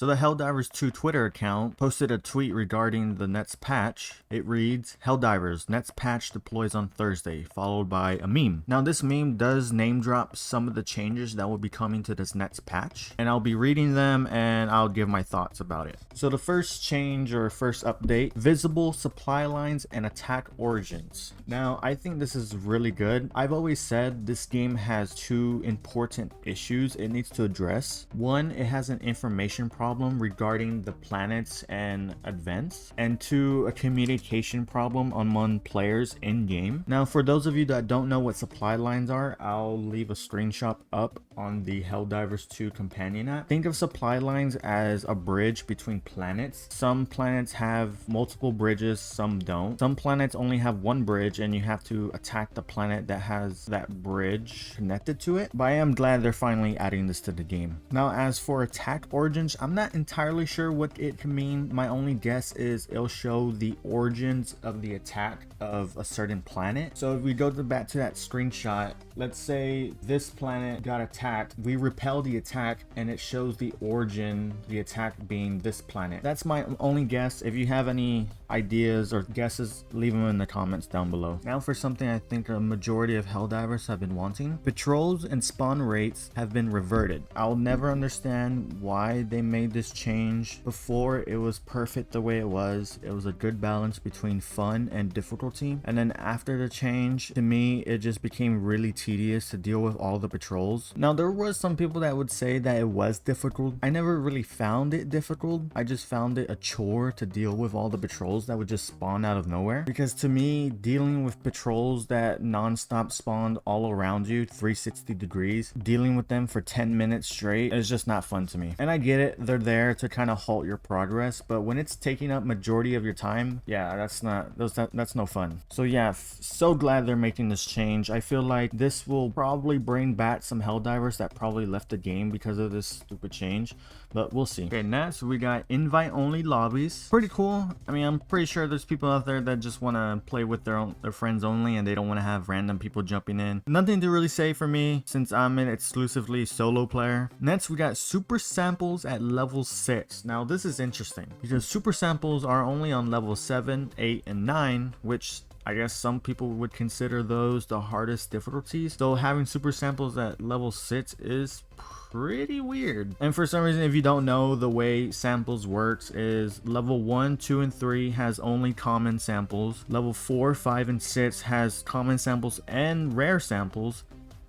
So the Helldivers 2 Twitter account posted a tweet regarding the Nets patch. It reads, Helldivers, Nets patch deploys on Thursday, followed by a meme. Now this meme does name drop some of the changes that will be coming to this Nets patch, and I'll be reading them and I'll give my thoughts about it. So the first change or first update, visible supply lines and attack origins. Now I think this is really good. I've always said this game has two important issues it needs to address. One, it has an information problem regarding the planets and events, and two, a communication problem among players in game. Now for those of you that don't know what supply lines are, I'll leave a screenshot up on the Helldivers 2 companion app. Think of supply lines as a bridge between planets. Some planets have multiple bridges, some don't. Some planets only have one bridge and you have to attack the planet that has that bridge connected to it. But I am glad they're finally adding this to the game. Now as for attack origins, I'm not entirely sure what it can mean. My only guess is it'll show the origins of the attack of a certain planet. So if we go back to that screenshot, let's say this planet got attacked, we repel the attack and it shows the origin, the attack being this planet. That's my only guess. If you have any ideas or guesses, leave them in the comments down below. Now for something I think a majority of Helldivers have been wanting. Patrols and spawn rates have been reverted. I'll never understand why they made this change. Before, it was perfect the way it was. It was a good balance between fun and difficulty, and then after the change, to me it just became really tedious to deal with all the patrols. Now there was some people that would say that it was difficult. I never really found it difficult. I just found it a chore to deal with all the patrols that would just spawn out of nowhere, because to me, dealing with patrols that non-stop spawned all around you 360 degrees, dealing with them for 10 minutes straight is just not fun to me. And I get it, they're there to kind of halt your progress, but when it's taking up majority of your time, yeah, that's no fun. So yeah, so glad they're making this change. I feel like this will probably bring back some Helldivers that probably left the game because of this stupid change, but we'll see. Okay, next we got invite only lobbies. Pretty cool. I mean, I'm pretty sure there's people out there that just want to play with their friends only and they don't want to have random people jumping in. Nothing to really say for me since I'm an exclusively solo player. Next we got super samples at level 6. Now this is interesting because super samples are only on level 7, 8, and 9, which I guess some people would consider those the hardest difficulties. So having super samples at level 6 is pretty weird. And for some reason, if you don't know, the way samples works is level 1, 2, and 3 has only common samples. Level 4, 5, and 6 has common samples and rare samples.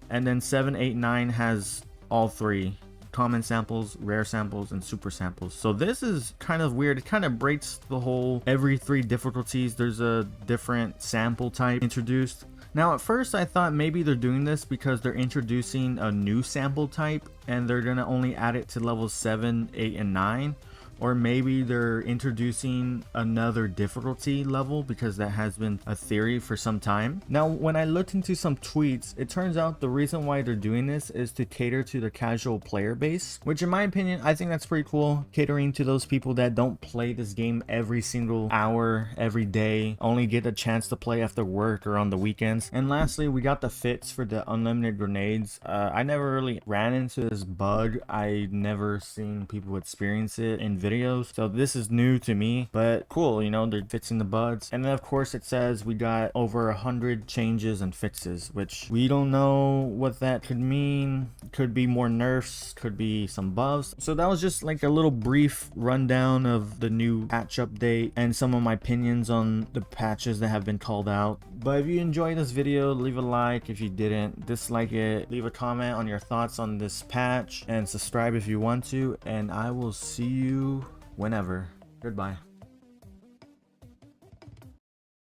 And then 7, 8, 9 has all three: common samples, rare samples, and super samples. So this is kind of weird. It kind of breaks the whole every 3 difficulties there's a different sample type introduced. Now at first I thought maybe they're doing this because they're introducing a new sample type and they're gonna only add it to levels 7, 8, and 9. Or maybe they're introducing another difficulty level, because that has been a theory for some time. Now, when I looked into some tweets, it turns out the reason why they're doing this is to cater to the casual player base, which in my opinion, I think that's pretty cool. Catering to those people that don't play this game every single hour, every day, only get a chance to play after work or on the weekends. And lastly, we got the fits for the unlimited grenades. I never really ran into this bug. I never seen people experience it in videos, so this is new to me, but cool, you know, they're fixing the bugs. And then of course it says we got over 100 changes and fixes, which we don't know what that could mean. Could be more nerfs, could be some buffs. So that was just like a little brief rundown of the new patch update and some of my opinions on the patches that have been called out. But if you enjoyed this video, leave a like. If you didn't, dislike it. Leave a comment on your thoughts on this patch and subscribe if you want to, and I will see you whenever. Goodbye.